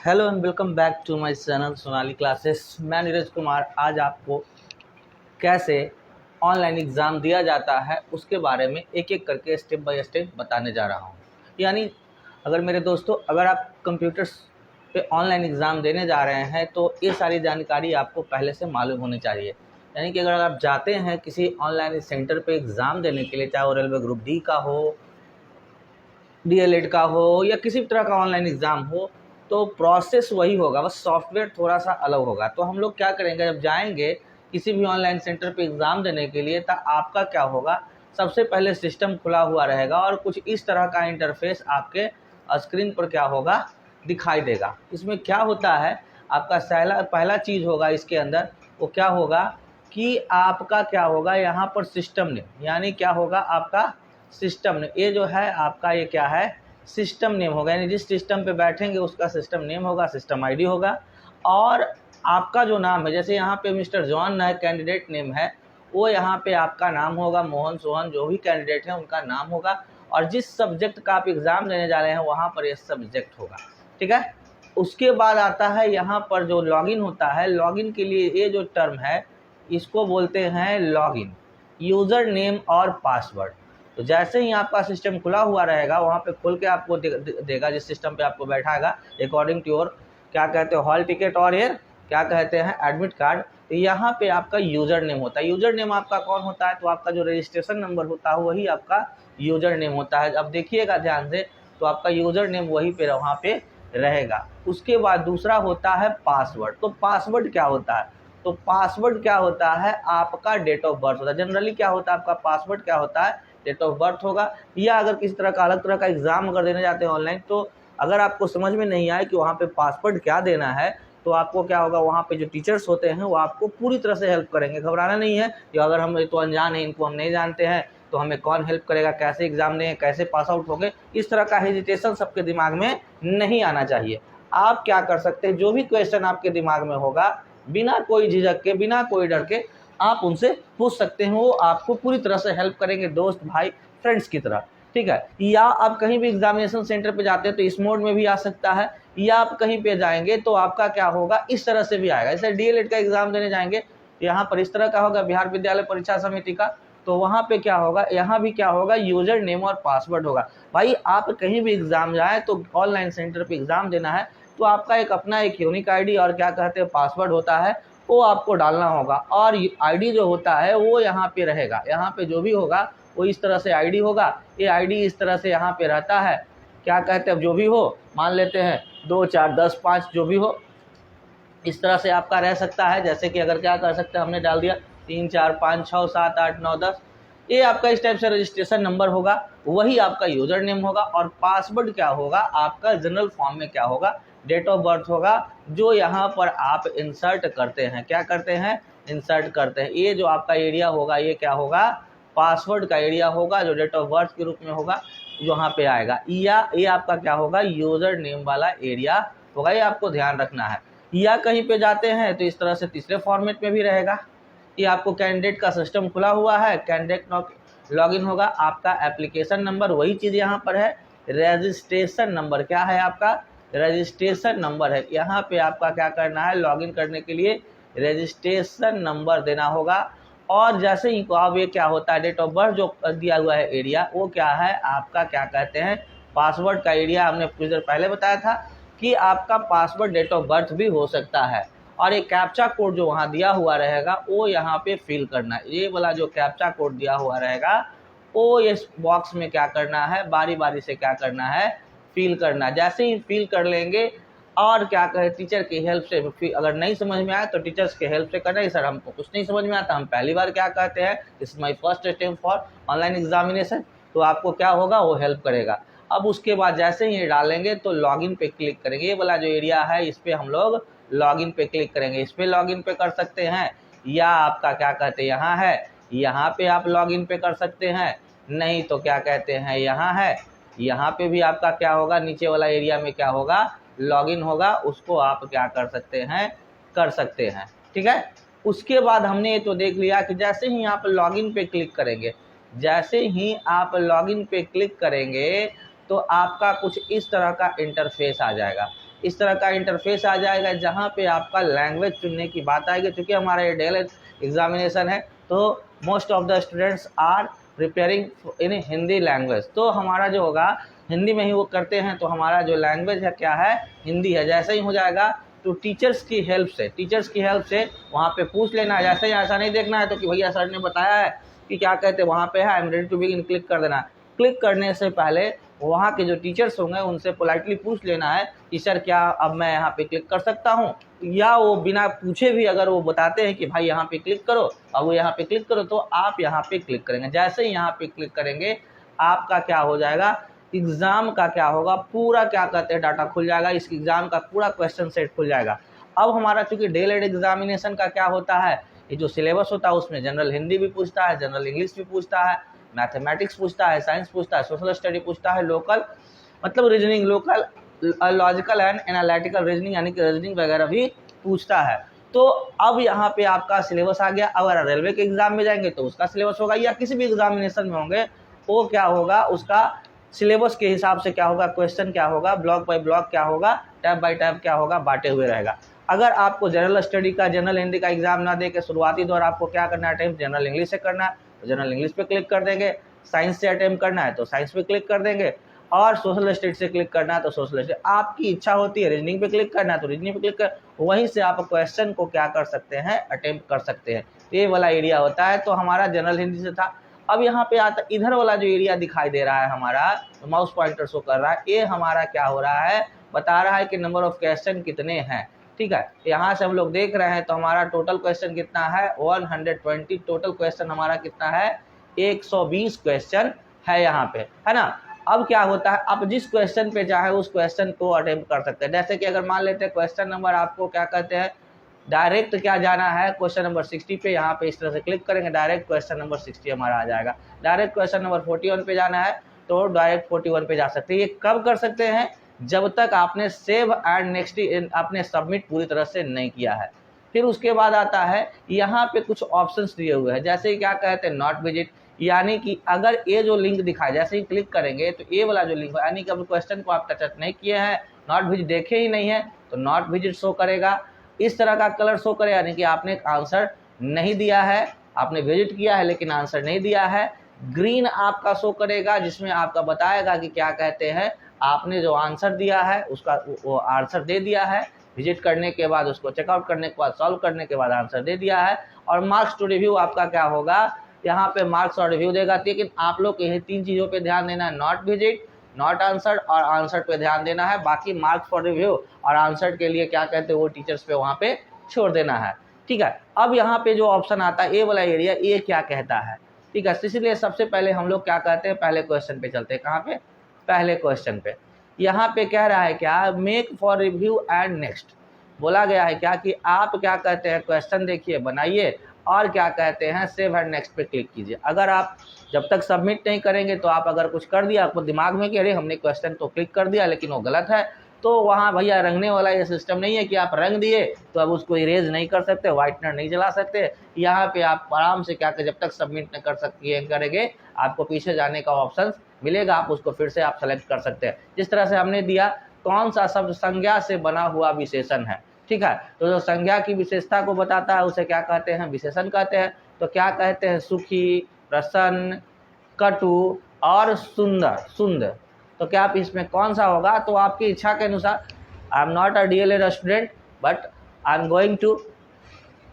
Hello and welcome back to my channel Sonali classes. मैं नीरज कुमार आज आपको कैसे ऑनलाइन एग्ज़ाम दिया जाता है उसके बारे में एक एक करके स्टेप बाय स्टेप बताने जा रहा हूँ। यानी अगर मेरे दोस्तों अगर आप कंप्यूटर्स पे ऑनलाइन एग्ज़ाम देने जा रहे हैं तो ये सारी जानकारी आपको पहले से मालूम होनी चाहिए। यानी कि अगर आप जाते हैं किसी ऑनलाइन सेंटर पे एग्ज़ाम देने के लिए, चाहे वो रेलवे ग्रुप डी का हो, डीएलएड का हो या किसी भी तरह का ऑनलाइन एग्ज़ाम हो, तो प्रोसेस वही होगा, बस सॉफ्टवेयर थोड़ा सा अलग होगा। तो हम लोग क्या करेंगे, जब जाएंगे किसी भी ऑनलाइन सेंटर पे एग्ज़ाम देने के लिए, तो आपका क्या होगा, सबसे पहले सिस्टम खुला हुआ रहेगा और कुछ इस तरह का इंटरफेस आपके स्क्रीन पर क्या होगा, दिखाई देगा। इसमें क्या होता है, आपका पहला चीज़ होगा इसके अंदर, वो क्या होगा कि आपका क्या होगा यहाँ पर सिस्टम नेम, यानी क्या होगा आपका सिस्टम नेम। ये जो है आपका, ये क्या है, सिस्टम नेम होगा, यानी जिस सिस्टम पे बैठेंगे उसका सिस्टम नेम होगा, सिस्टम आईडी होगा। और आपका जो नाम है, जैसे यहाँ पे मिस्टर जॉन है, कैंडिडेट नेम है, वो यहाँ पे आपका नाम होगा, मोहन सोहन जो भी कैंडिडेट हैं उनका नाम होगा। और जिस सब्जेक्ट का आप एग्ज़ाम देने जा रहे हैं वहाँ पर ये सब्जेक्ट होगा, ठीक है। उसके बाद आता है यहाँ पर जो लॉगिन होता है, लॉगिन के लिए ये जो टर्म है इसको बोलते हैं लॉगिन, यूज़र नेम और पासवर्ड। तो जैसे ही आपका सिस्टम खुला हुआ रहेगा, वहाँ पे खोल के आपको देगा जिस सिस्टम पे आपको बैठाएगा, अकॉर्डिंग टू योर क्या कहते हैं हॉल टिकट और ये क्या कहते हैं एडमिट कार्ड। तो यहाँ पे आपका यूज़र नेम होता है। यूज़र नेम आपका कौन होता है, तो आपका जो रजिस्ट्रेशन नंबर होता है वही आपका यूज़र नेम होता है। अब देखिएगा ध्यान से, तो आपका यूज़र नेम वहीं पे वहाँ पे रहेगा। उसके बाद दूसरा होता है पासवर्ड। तो पासवर्ड क्या होता है, तो पासवर्ड क्या होता है, आपका डेट ऑफ बर्थ होता है। जनरली क्या होता है आपका पासवर्ड क्या होता है, डेट ऑफ बर्थ होगा। या अगर किसी तरह का अलग तरह का एग्ज़ाम अगर देने जाते हैं ऑनलाइन, तो अगर आपको समझ में नहीं आए कि वहाँ पे पासवर्ड क्या देना है, तो आपको क्या होगा, वहाँ पे जो टीचर्स होते हैं वो आपको पूरी तरह से हेल्प करेंगे। घबराना नहीं है कि अगर हम तो अनजान हैं, इनको हम नहीं जानते हैं, तो हमें कौन हेल्प करेगा, कैसे एग्ज़ाम दें, कैसे पास आउट होंगे, इस तरह का हेजिटेशन सबके दिमाग में नहीं आना चाहिए। आप क्या कर सकते हैं, जो भी क्वेश्चन आपके दिमाग में होगा, बिना कोई झिझक के, बिना कोई डर के आप उनसे पूछ सकते हैं। वो आपको पूरी तरह से हेल्प करेंगे, दोस्त भाई फ्रेंड्स की तरह, ठीक है। या आप कहीं भी एग्जामिनेशन सेंटर पे जाते हैं तो इस मोड में भी आ सकता है, या आप कहीं पे जाएंगे तो आपका क्या होगा, इस तरह से भी आएगा। जैसे डीएलएड का एग्जाम देने जाएंगे, यहाँ पर इस तरह का होगा, बिहार विद्यालय परीक्षा समिति का, तो वहाँ पे क्या होगा, यहाँ भी क्या होगा, यूजर नेम और पासवर्ड होगा। भाई आप कहीं भी एग्जाम जाए तो ऑनलाइन सेंटर पे एग्जाम देना है, तो आपका एक अपना एक यूनिक आईडी और क्या कहते हैं पासवर्ड होता है, वो आपको डालना होगा। और आईडी जो होता है वो यहाँ पे रहेगा, यहाँ पे जो भी होगा वो इस तरह से आईडी होगा। ये आईडी इस तरह से यहाँ पे रहता है, क्या कहते हैं, जो भी हो, मान लेते हैं 2 4 10 5 जो भी हो, इस तरह से आपका रह सकता है। जैसे कि अगर क्या कर सकते हैं, हमने डाल दिया 3 4 5 6 7 8 9 10, ये आपका इस टाइप से रजिस्ट्रेशन नंबर होगा, वही आपका यूज़र नेम होगा। और पासवर्ड क्या होगा, आपका जनरल फॉर्म में क्या होगा, डेट ऑफ बर्थ होगा, जो यहाँ पर आप इंसर्ट करते हैं, क्या करते हैं, इंसर्ट करते हैं। ये जो आपका एरिया होगा, ये क्या होगा, पासवर्ड का एरिया होगा, जो डेट ऑफ बर्थ के रूप में होगा यहाँ पे आएगा। या ये आपका क्या होगा, यूज़र नेम वाला एरिया होगा, ये आपको ध्यान रखना है। या कहीं पे जाते हैं तो इस तरह से तीसरे फॉर्मेट में भी रहेगा। ये आपको कैंडिडेट का सिस्टम खुला हुआ है, कैंडिडेट लॉगिन होगा, आपका एप्लीकेशन नंबर वही चीज़ यहाँ पर है, रजिस्ट्रेशन नंबर क्या है, आपका रजिस्ट्रेशन नंबर है। यहाँ पे आपका क्या करना है, लॉगिन करने के लिए रजिस्ट्रेशन नंबर देना होगा। और जैसे ही अब ये क्या होता है, डेट ऑफ बर्थ जो दिया हुआ है एरिया, वो क्या है आपका, क्या कहते हैं, पासवर्ड का एरिया। हमने कुछ देर पहले बताया था कि आपका पासवर्ड डेट ऑफ बर्थ भी हो सकता है। और एक कैप्चा कोड जो वहाँ दिया हुआ रहेगा वो यहाँ पे फिल करना है। ये वाला जो कैप्चा कोड दिया हुआ रहेगा वो इस बॉक्स में क्या करना है, बारी बारी से क्या करना है, फिल करना। जैसे ही फिल कर लेंगे, और क्या कहें, टीचर की हेल्प से, अगर नहीं समझ में आए तो टीचर्स के हेल्प से करना है। सर हमको कुछ नहीं समझ में आता, हम पहली बार क्या कहते हैं, this my first attempt for online examination, तो आपको क्या होगा, वो हेल्प करेगा। अब उसके बाद जैसे ही डालेंगे तो लॉगिन पे क्लिक करेंगे। ये वाला जो एरिया है इस पर हम लोग लॉगिन पे क्लिक करेंगे, इस पर लॉगिन पे कर सकते हैं। या आपका क्या कहते हैं, यहाँ है, यहाँ पे आप लॉगिन पे कर सकते हैं, नहीं तो क्या कहते हैं, यहाँ है, यहाँ पे भी आपका क्या होगा, नीचे वाला एरिया में क्या होगा, लॉगिन होगा, उसको आप क्या कर सकते हैं, कर सकते हैं, ठीक है। उसके बाद हमने ये तो देख लिया कि जैसे ही आप लॉगिन पे क्लिक करेंगे, जैसे ही आप लॉगिन पे क्लिक करेंगे तो आपका कुछ इस तरह का इंटरफेस आ जाएगा। इस तरह का इंटरफेस आ जाएगा जहाँ पे आपका लैंग्वेज चुनने की बात आएगी। क्योंकि हमारा ये DLED एग्जामिनेशन है तो most of the students are preparing in Hindi language, तो हमारा जो होगा हिंदी में ही वो करते हैं, तो हमारा जो लैंग्वेज है क्या है, हिंदी है। जैसे ही हो जाएगा तो टीचर्स की हेल्प से वहाँ पे पूछ लेना है। जैसे ही ऐसा नहीं देखना है तो कि भैया सर ने बताया है कि क्या कहते हैं वहाँ पे है, I am ready to begin, click कर देना। क्लिक करने से पहले वहाँ के जो टीचर्स होंगे उनसे पोलाइटली पूछ लेना है कि सर क्या अब मैं यहाँ पे क्लिक कर सकता हूँ, या वो बिना पूछे भी अगर वो बताते हैं कि भाई यहाँ पे क्लिक करो, अब वो यहाँ पे क्लिक करो, तो आप यहाँ पे क्लिक करेंगे। जैसे ही यहाँ पे क्लिक करेंगे आपका क्या हो जाएगा, एग्ज़ाम का क्या होगा, पूरा क्या कहते हैं डाटा खुल जाएगा, इस एग्ज़ाम का पूरा क्वेश्चन सेट खुल जाएगा। अब हमारा चूँकि DLED एग्जामिनेशन का क्या होता है, ये जो सिलेबस होता है उसमें जनरल हिंदी भी पूछता है, जनरल इंग्लिश भी पूछता है, मैथमेटिक्स पूछता है, साइंस पूछता है, सोशल स्टडी पूछता है, लोकल मतलब reasoning, local logical and analytical reasoning यानी कि रीजनिंग वगैरह भी पूछता है। तो अब यहाँ पे आपका सिलेबस आ गया। अगर रेलवे के एग्जाम में जाएंगे तो उसका सिलेबस होगा, या किसी भी एग्जामिनेशन में होंगे वो क्या होगा, उसका सिलेबस के हिसाब से क्या होगा, क्वेश्चन क्या होगा, ब्लॉक बाय ब्लॉक क्या होगा, टैब बाय टैब क्या होगा, बांटे हुए रहेगा। अगर आपको जनरल स्टडी का, जनरल हिंदी का एग्जाम ना दे के शुरुआती दौर आपको क्या करना है, अटेम्प्ट जनरल इंग्लिश से करना है तो जनरल इंग्लिश पे क्लिक कर देंगे, साइंस से अटेम्प्ट करना है तो साइंस पे क्लिक कर देंगे, और सोशल स्टडी से क्लिक करना है तो सोशल स्टडी। आपकी इच्छा होती है रीजनिंग पे क्लिक करना है तो रीजनिंग पे क्लिक कर, वहीं से आप क्वेश्चन को क्या कर सकते हैं, अटेम्प्ट कर सकते हैं। ये वाला एरिया होता है। तो हमारा जनरल हिंदी से था। अब यहाँ पे आता इधर वाला जो एरिया दिखाई दे रहा है हमारा, तो माउस पॉइंटर शो कर रहा है, ये हमारा क्या हो रहा है, बता रहा है कि नंबर ऑफ क्वेश्चन कितने हैं। ठीक है, यहाँ से हम लोग देख रहे हैं तो हमारा टोटल क्वेश्चन कितना है, 120। टोटल क्वेश्चन हमारा कितना है, 120 क्वेश्चन है यहाँ पे, है ना। अब क्या होता है, आप जिस क्वेश्चन पे चाहे उस क्वेश्चन को अटेम्प्ट कर सकते हैं। जैसे कि अगर मान लेते हैं क्वेश्चन नंबर आपको क्या कहते हैं, डायरेक्ट क्या जाना है क्वेश्चन नंबर 60 पे, यहाँ पे इस तरह से क्लिक करेंगे, डायरेक्ट क्वेश्चन नंबर 60 हमारा आ जाएगा। डायरेक्ट क्वेश्चन नंबर 41 पे जाना है तो डायरेक्ट 41 पे जा सकते हैं। ये कब कर सकते हैं, जब तक आपने सेव एंड नेक्स्ट आपने सबमिट पूरी तरह से नहीं किया है। फिर उसके बाद आता है यहाँ पे कुछ ऑप्शंस दिए हुए हैं, जैसे क्या कहते हैं नॉट विजिट, यानी कि अगर ये जो लिंक दिखाए, जैसे ही क्लिक करेंगे तो ये वाला जो लिंक है, यानी कि अब क्वेश्चन को आप टच नहीं किए हैं, नॉट विजिट देखे ही नहीं है तो नॉट विजिट शो करेगा। इस तरह का कलर शो करे, यानी कि आपने आंसर नहीं दिया है, आपने विजिट किया है लेकिन आंसर नहीं दिया है। ग्रीन आपका शो करेगा जिसमें आपका बताएगा कि क्या कहते हैं आपने जो आंसर दिया है उसका वो आंसर दे दिया है, विजिट करने के बाद उसको चेकआउट करने के बाद सॉल्व करने के बाद आंसर दे दिया है। और मार्क्स टू रिव्यू आपका क्या होगा, यहाँ पे मार्क्स और रिव्यू देगा। लेकिन आप लोग यही 3 चीज़ों पे ध्यान देना है, नॉट विजिट, नॉट आंसर्ड और आंसर पे ध्यान देना है। बाकी मार्क्स फॉर रिव्यू और आंसर के लिए क्या कहते हैं वो टीचर्स पे वहाँ पे छोड़ देना है। ठीक है, अब यहाँ पे जो ऑप्शन आता है ए वाला एरिया, ये क्या कहता है, ठीक है। इसलिए सबसे पहले हम लोग क्या कहते हैं, पहले क्वेश्चन पे चलते हैं। कहाँ पे, पहले क्वेश्चन पे। यहाँ पे कह रहा है क्या, make for review and next, बोला गया है क्या कि आप क्या कहते हैं क्वेश्चन देखिए बनाइए और क्या कहते हैं सेव एंड नेक्स्ट पे क्लिक कीजिए। अगर आप जब तक सबमिट नहीं करेंगे तो आप अगर कुछ कर दिया, आपको दिमाग में कि अरे हमने क्वेश्चन तो क्लिक कर दिया लेकिन वो गलत है, तो वहाँ भैया रंगने वाला ये सिस्टम नहीं है कि आप रंग दिए तो अब उसको इरेज नहीं कर सकते, व्हाइटनर नहीं जला सकते। यहाँ पे आप आराम से क्या जब तक सबमिट नहीं कर सकते करेंगे आपको पीछे जाने का ऑप्शन मिलेगा, आप उसको फिर से आप सेलेक्ट कर सकते हैं। जिस तरह से हमने दिया कौन सा शब्द संज्ञा से बना हुआ विशेषण है, ठीक है। तो जो संज्ञा की विशेषता को बताता है उसे क्या कहते हैं, विशेषण कहते हैं। तो क्या कहते हैं, सुखी, प्रसन्न, कटु और सुंदर, सुंदर। तो क्या आप इसमें कौन सा होगा, तो आपकी इच्छा के अनुसार, I am not a DLED student but I am going to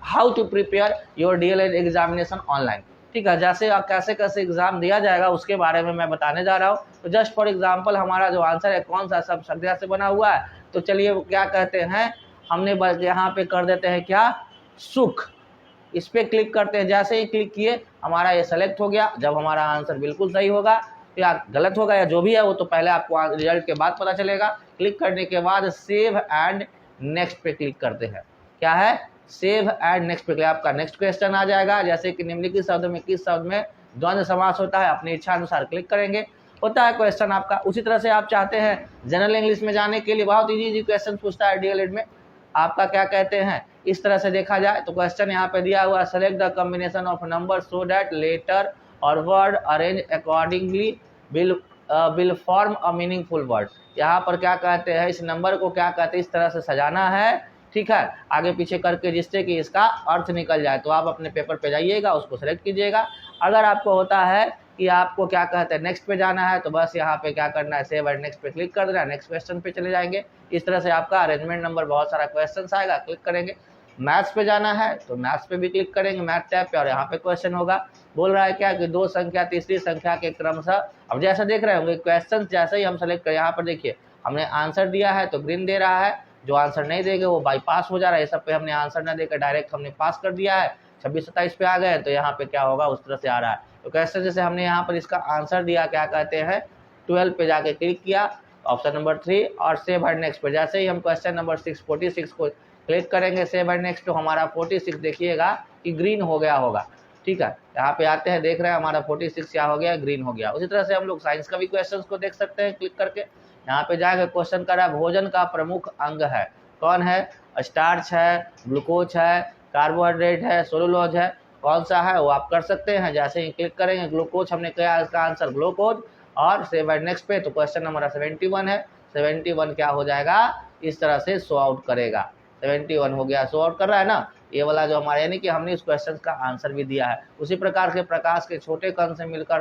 how to prepare your DLED examination online, ठीक है। जैसे कैसे कैसे एग्जाम दिया जाएगा उसके बारे में मैं बताने जा रहा हूँ। तो जस्ट फॉर एग्जाम्पल हमारा जो आंसर है कौन सा सब संज्ञा से बना हुआ है, तो चलिए क्या कहते हैं, हमने यहाँ पे कर देते हैं क्या, सुख। इस पर क्लिक करते हैं, जैसे ही क्लिक किए हमारा ये सेलेक्ट हो गया। जब हमारा आंसर बिल्कुल सही होगा या गलत होगा या जो भी है वो तो पहले आपको रिजल्ट के बाद पता चलेगा। क्लिक करने के बाद सेव एंड नेक्स्ट पे क्लिक करते हैं, क्या है, सेव एंड नेक्स्ट पे। आपका नेक्स्ट क्वेश्चन आ जाएगा, जैसे कि निम्नलिखित शब्द में किस शब्द में द्वंद्व समास होता है, अपनी इच्छा अनुसार क्लिक करेंगे, होता है क्वेश्चन आपका। उसी तरह से आप चाहते हैं जनरल इंग्लिश में जाने के लिए, बहुत इजी क्वेश्चन पूछता है DLED में, आपका क्या कहते हैं, इस तरह से देखा जाए तो क्वेश्चन यहाँ पे दिया हुआ, select the combination of number so that letter और word arrange accordingly will will form a meaningful word. यहाँ पर क्या कहते हैं, इस नंबर को क्या कहते हैं, इस तरह से सजाना है, ठीक है, आगे पीछे करके, जिससे कि इसका अर्थ निकल जाए। तो आप अपने पेपर पे जाइएगा, उसको सेलेक्ट कीजिएगा। अगर आपको होता है कि आपको क्या कहते हैं नेक्स्ट पे जाना है, तो बस यहाँ पे क्या करना है, सेव एंड नेक्स्ट पे क्लिक कर देना है, नेक्स्ट क्वेश्चन पे चले जाएंगे। इस तरह से आपका अरेंजमेंट नंबर बहुत सारा क्वेश्चन आएगा, क्लिक करेंगे। मैथ्स पे जाना है तो मैथ्स पे भी क्लिक करेंगे, मैथ टैब पे, और यहाँ पे क्वेश्चन होगा। बोल रहा है क्या कि दो संख्या तीसरी संख्या के क्रमशः, अब जैसा देख रहे होंगे क्वेश्चन जैसे ही हम सेलेक्ट करें, यहाँ पर देखिए हमने आंसर दिया है तो ग्रीन दे रहा है, जो आंसर नहीं देंगे वो बाईपास हो जा रहा है। ये सब पे हमने आंसर न देकर डायरेक्ट हमने पास कर दिया है, 26-27 पे आ गए तो यहाँ पे क्या होगा उस तरह से आ रहा है। तो क्वेश्चन जैसे हमने यहाँ पर इसका आंसर दिया, क्या कहते हैं 12 पे जाके क्लिक किया, ऑप्शन नंबर 3, और सेव एंड नेक्स्ट पे जैसे ही हम क्वेश्चन नंबर 46 को क्लिक करेंगे, सेव एंड नेक्स्ट, तो हमारा 46 देखिएगा कि ग्रीन हो गया होगा, ठीक है। यहाँ पे आते हैं, देख रहे हैं हमारा 46 क्या हो गया, ग्रीन हो गया। उसी तरह से हम लोग साइंस का भी क्वेश्चन को देख सकते हैं क्लिक करके। यहाँ पे जाकर क्वेश्चन कर रहा है भोजन का प्रमुख अंग है, कौन है, स्टार्च है, ग्लूकोज है, कार्बोहाइड्रेट है, सेलुलोज है, कौन सा है वो आप कर सकते हैं। जैसे ही क्लिक करेंगे ग्लूकोज हमने किया, इसका आंसर ग्लूकोज, और सेव एंड नेक्स्ट पे, तो क्वेश्चन हमारा 71 है, 71 क्या हो जाएगा, इस तरह से शो आउट करेगा। 71 हो गया, शो आउट कर रहा है ना, ये वाला जो हमारा, यानी कि हमने इस क्वेश्चन का आंसर भी दिया है। उसी प्रकार से प्रकाश के छोटे कण से मिलकर,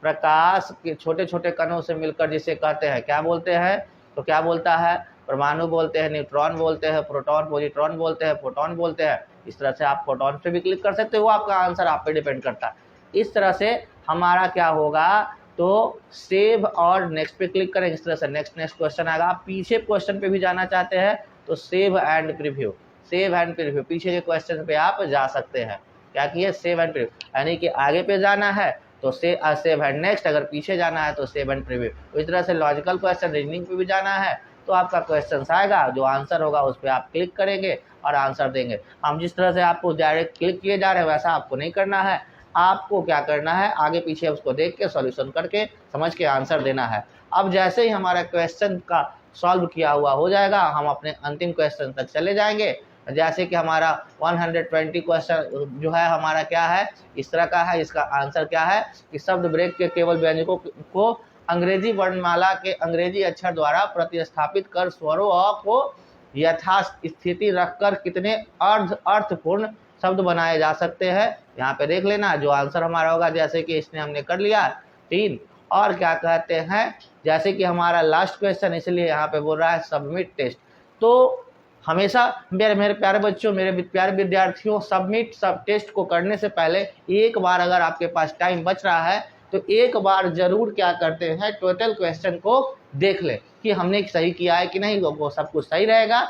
प्रकाश के छोटे छोटे कणों से मिलकर जिसे कहते हैं क्या बोलते हैं, तो क्या बोलता है, परमाणु बोलते हैं, न्यूट्रॉन बोलते हैं, प्रोटॉन पॉजिट्रॉन बोलते हैं, फोटोन बोलते हैं। इस तरह से आप फोटोन पे भी क्लिक कर सकते हो, वो आपका आंसर आप पे डिपेंड करता है। इस तरह से हमारा क्या होगा, तो सेव और नेक्स्ट पे क्लिक करें, इस तरह से नेक्स्ट क्वेश्चन आएगा। आप पीछे क्वेश्चन पे भी जाना चाहते हैं तो save and preview, save and preview, पीछे के क्वेश्चन पे आप जा सकते हैं। क्या किए, सेव एंड प्रीव्यू, यानी कि आगे पे जाना है तो सेव एंड नेक्स्ट, अगर पीछे जाना है तो सेव एंड प्रीव्यू। तो इस तरह से लॉजिकल क्वेश्चन, रीजनिंग पे भी जाना है तो आपका क्वेश्चन आएगा, जो आंसर होगा उस पर आप क्लिक करेंगे और आंसर देंगे। हम जिस तरह से आपको डायरेक्ट क्लिक किए जा रहे हैं वैसा आपको नहीं करना है, आपको क्या करना है, आगे पीछे उसको देख के सॉल्यूशन करके समझ के आंसर देना है। अब जैसे ही हमारा क्वेश्चन का सॉल्व किया हुआ हो जाएगा, हम अपने अंतिम क्वेश्चन तक चले जाएंगे। जैसे कि हमारा 120 क्वेश्चन जो है हमारा क्या है, इस तरह का है। इसका आंसर क्या है कि शब्द ब्रेक के केवल व्यंजकों को अंग्रेजी वर्णमाला के अंग्रेजी अक्षर द्वारा प्रतिस्थापित कर स्वरों को यथास्थिति रखकर कितने अर्थपूर्ण शब्द बनाए जा सकते हैं। यहाँ पे देख लेना जो आंसर हमारा होगा, जैसे कि इसने हमने कर लिया 3, और क्या कहते हैं, जैसे कि हमारा लास्ट क्वेश्चन, इसलिए यहाँ पे बोल रहा है सबमिट टेस्ट। तो हमेशा मेरे प्यारे बच्चों, मेरे प्यारे विद्यार्थियों, सबमिट सब टेस्ट को करने से पहले एक बार अगर आपके पास टाइम बच रहा है तो एक बार जरूर क्या करते हैं, टोटल क्वेश्चन को देख लें कि हमने सही किया है कि नहीं, वो सब कुछ सही रहेगा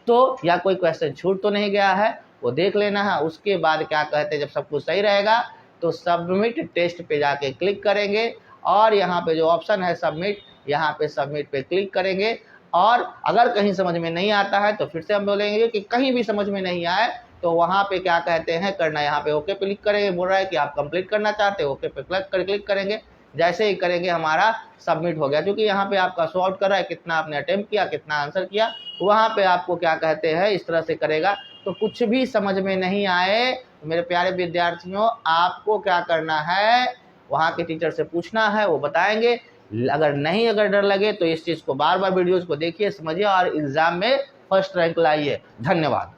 तो, या कोई क्वेश्चन छूट तो नहीं गया है, वो देख लेना है। उसके बाद क्या कहते हैं, जब सब कुछ सही रहेगा तो सबमिट टेस्ट पे जाके क्लिक करेंगे, और यहाँ पे जो ऑप्शन है सबमिट, यहाँ पे सबमिट पे क्लिक करेंगे। और अगर कहीं समझ में नहीं आता है तो फिर से हम बोलेंगे कि कहीं भी समझ में नहीं आए तो वहाँ पे क्या कहते हैं करना, यहाँ पे ओके पे क्लिक करेंगे। बोल रहा है कि आप कंप्लीट करना चाहते हो, ओके पे क्लिक करेंगे। जैसे ही करेंगे हमारा सबमिट हो गया, क्योंकि यहाँ पे आपका सॉल्व कर रहा है कितना आपने अटेम्प्ट किया, कितना आंसर किया। वहाँ पे आपको क्या कहते हैं इस तरह से करेगा। तो कुछ भी समझ में नहीं आए तो मेरे प्यारे विद्यार्थियों, आपको क्या करना है, वहाँ के टीचर से पूछना है, वो बताएंगे। अगर डर लगे तो इस चीज़ को बार बार वीडियोज़ को देखिए, समझिए और एग्ज़ाम में फर्स्ट रैंक लाइए। धन्यवाद।